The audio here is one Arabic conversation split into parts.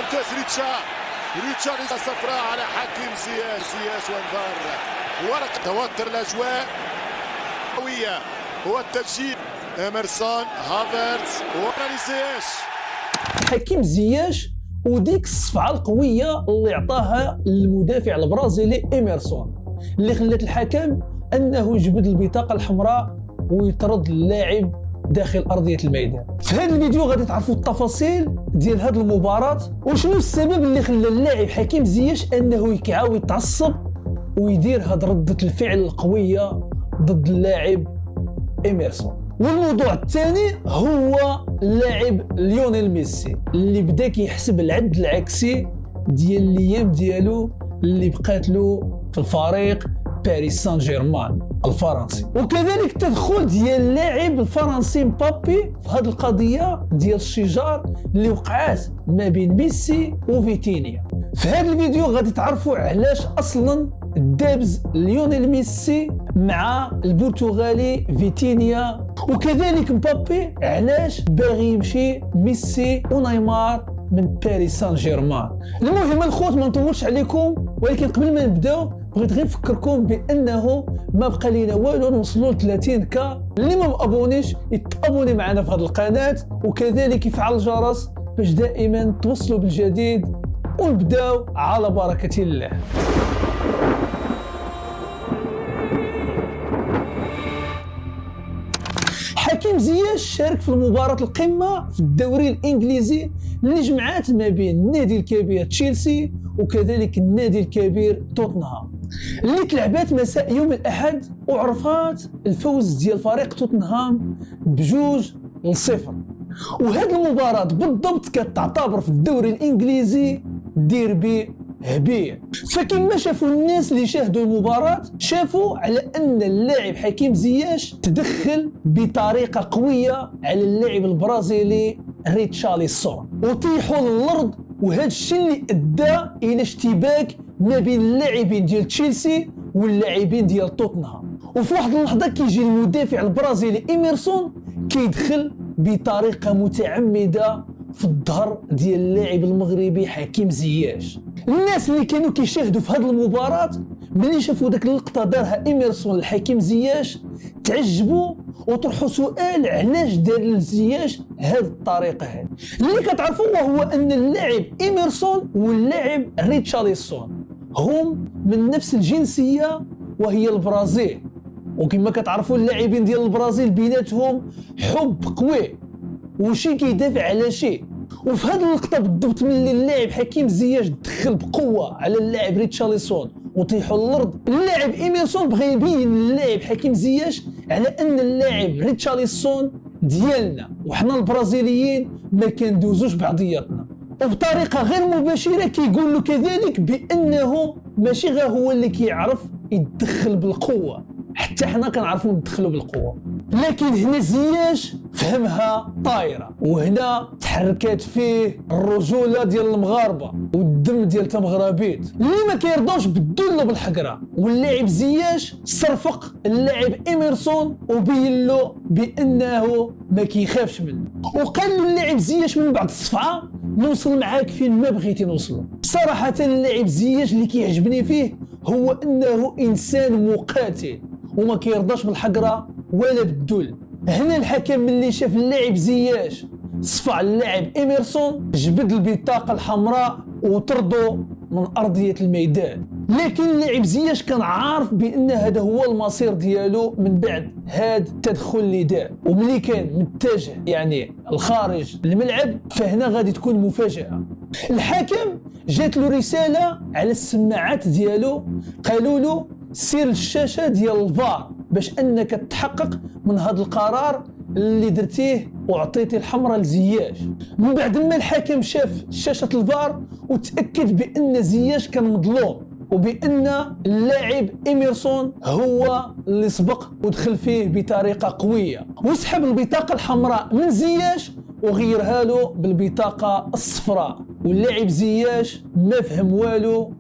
ممتاز ريتشا صفراء على حكيم زياش وانذار ورقة توتر الاجواء قوية. هو التسجيل إميرسون هافرتز ورانيزياش حكيم زياش وديك الصفعه القويه اللي عطاها المدافع البرازيلي إميرسون اللي خلات الحكم انه يجبد البطاقه الحمراء ويطرد اللاعب داخل ارضيه الميدان. في هذا الفيديو غادي تعرفوا التفاصيل ديال هذه المباراه وشنو السبب اللي خلى اللاعب حكيم زياش انه يكعاو يتعصب ويدير هاد رده الفعل القويه ضد اللاعب إميرسون. والموضوع الثاني هو اللاعب ليونيل ميسي اللي بدا كيحسب العد العكسي ديال الايام ديالو اللي بقات له في الفريق باريس سان جيرمان الفرنسي، وكذلك التدخل ديال اللاعب الفرنسي مبابي في هذه القضيه ديال الشجار اللي وقعات ما بين ميسي وفيتينيا. في هذا الفيديو غادي تعرفوا علاش اصلا دابز ليونيل ميسي مع البرتغالي فيتينيا، وكذلك مبابي علاش باغي يمشي ميسي ونيمار من باريس سان جيرمان. المهم الخوت ما نطولش عليكم، ولكن قبل ما نبداو بغيت غير نفكركم بانه ما بقى لينا والو نوصلوا ل 30 كا. اللي ما مابونيش يتابوني معنا في هذه القناه وكذلك يفعل الجرس باش دائما توصلوا بالجديد، ونبداو على بركه الله. حكيم زياش شارك في المباراة القمة في الدوري الإنجليزي اللي جمعات ما بين النادي الكبير تشيلسي وكذلك النادي الكبير توتنهام اللي تلعبات مساء يوم الأحد، وعرفات الفوز ديال فريق توتنهام ب2-0. وهذه المباراة بالضبط كتعتبر في الدوري الإنجليزي ديربي هبيل. فكما شافوا الناس اللي شاهدوا المباراة شافوا على أن اللاعب حكيم زياش تدخل بطريقة قوية على اللاعب البرازيلي ريتشارلسون وطيحوا للأرض، وهذا الشيء اللي أدى إلى اشتباك ما بين اللاعبين ديال تشيلسي واللاعبين ديال توتنهام. وفي واحد اللحظة كيجي المدافع البرازيلي إميرسون كيدخل بطريقة متعمدة في الظهر ديال اللاعب المغربي حكيم زياش. الناس اللي كانوا كيشاهدوا في هذه المباراة ملي شافوا داك اللقطة دارها إميرسون لحكيم زياش تعجبوا وطرحوا سؤال علاش دار لزياش هذه الطريقة هذه. اللي كتعرفوا هو أن اللاعب إميرسون واللاعب ريتشارلسون هم من نفس الجنسية وهي البرازيل، وكما كتعرفوا اللاعبين ديال البرازيل بيناتهم حب قوي وشي كيدافع على شي. وفي هذه اللقطه بالضبط ملي اللاعب حكيم زياش دخل بقوه على اللاعب ريتشارلسون وطيحوا للارض، اللاعب إميرسون بغى يبين للاعب حكيم زياش على ان اللاعب ريتشارلسون ديالنا وحنا البرازيليين ما كندوزوش بعضياتنا، وبطريقه غير مباشره كيقول له كذلك بانه ماشي غير هو اللي كيعرف يتدخل بالقوه، حتى حنا كنعرفوا ندخلوا بالقوه. لكن هنا زياش فهمها طايره، وهنا تحركات فيه الرجوله ديال المغاربه والدم ديال تمغربيت اللي ما كيرضوش بالدله بالحقره. واللاعب زياش صرفق اللاعب إميرسون وبين له بانه ما كيخافش منه، وقال له اللاعب زياش من بعد الصفعه نوصل معاك فين ما بغيتي نوصلوا. صراحه اللاعب زياش اللي كيعجبني فيه هو انه انسان مقاتل وما كيرضاش بالحقره ولا بالذل. هنا الحكم ملي شاف اللاعب زياش صفع اللاعب إميرسون جبد البطاقه الحمراء وطردو من ارضيه الميدان. لكن اللاعب زياش كان عارف بان هذا هو المصير ديالو من بعد هذا التدخل اللي دار، وملي كان متجه يعني الخارج الملعب فهنا غادي تكون مفاجاه. الحكم جات له رساله على السماعات ديالو قالوا له سير الشاشه ديال الفار باش انك تحقق من هذا القرار اللي درتيه وعطيتي الحمراء لزياش. من بعد ما الحكم شاف شاشه الفار وتاكد بان زياش كان مظلوم وبان اللاعب إميرسون هو اللي سبق ودخل فيه بطريقه قويه، وسحب البطاقه الحمراء من زياش وغيرها له بالبطاقه الصفراء. واللاعب زياش ما فهم والو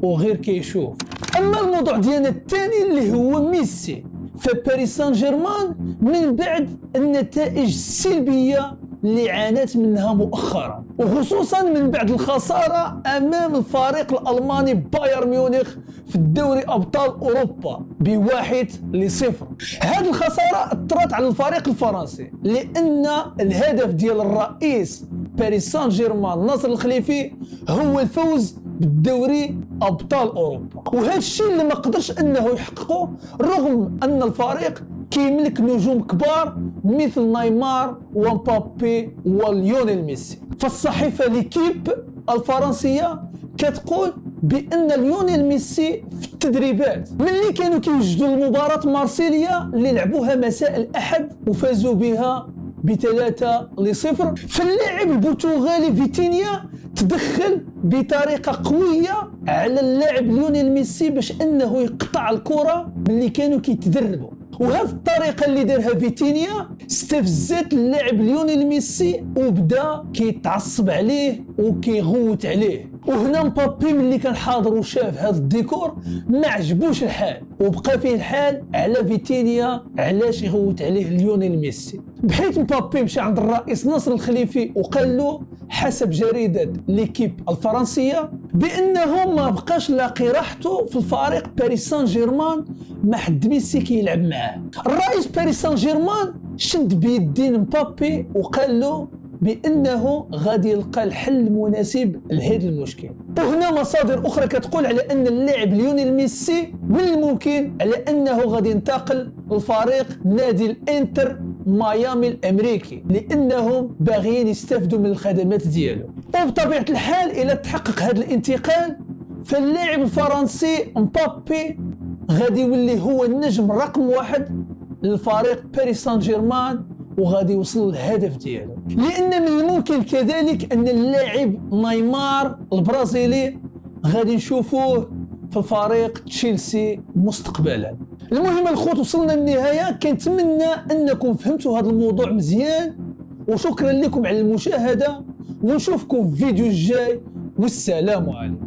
وغير كيشوف. اما الموضوع ديالنا الثاني اللي هو ميسي فباريس سان جيرمان من بعد النتائج السلبيه اللي عانت منها مؤخرا، وخصوصا من بعد الخسارة أمام الفريق الألماني بايرن ميونخ في الدوري أبطال أوروبا ب1-0. هذه الخسارة أثرت على الفريق الفرنسي لأن الهدف ديال الرئيس باريس سان جيرمان ناصر الخليفي هو الفوز بالدوري ابطال اوروبا، وهذا الشيء اللي ما قدرش انه يحققه رغم ان الفريق كيملك نجوم كبار مثل نيمار ومبابي وليونيل ميسي. فالصحيفه ليكيب الفرنسيه كتقول بان ليونيل ميسي في التدريبات ملي كانوا كيوجدوا المباراه مارسيليا اللي لعبوها مساء الاحد وفازوا بها ب3-0، فاللاعب البرتغالي فيتينيا تدخل بطريقه قويه على اللاعب ليونيل ميسي باش انه يقطع الكره ملي كانوا كيتدربوا، وهذه الطريقه اللي دارها فيتينيا استفزت اللاعب ليونيل ميسي وبدا كيتعصب عليه وكيغوت عليه. وهنا مبابي ملي كان حاضر وشاف هذا الديكور ما عجبوش الحال وبقى فيه الحال على فيتينيا علاش يغوت عليه ليونيل ميسي، بحيث مبابي مشى عند الرئيس ناصر الخليفي وقال له حسب جريدة ليكيب الفرنسية بأنه ما بقاش لاقي راحته في الفريق باريس سان جيرمان ما حد ميسي كيلعب معاه. الرئيس باريس سان جيرمان شد بيدين مبابي وقال له بأنه غادي يلقى الحل المناسب لهذا المشكل. وهنا مصادر أخرى كتقول على أن اللاعب ليونيل ميسي من الممكن على أنه غادي ينتقل لفريق نادي الانتر ميامي الأمريكي لأنهم باغيين يستفدوا من الخدمات ديالو. وبطبيعة الحال إذا تحقق هذا الانتقال فاللاعب الفرنسي مبابي غادي يولي هو النجم رقم 1 للفريق باريس سان جيرمان وغادي يوصل للهدف ديالو. لان من الممكن كذلك ان اللاعب نيمار البرازيلي غادي نشوفوه في الفريق تشيلسي مستقبلا. المهم الخوت وصلنا للنهايه، كنتمنى انكم فهمتوا هذا الموضوع مزيان، وشكرا لكم على المشاهده ونشوفكم في الفيديو الجاي والسلام عليكم.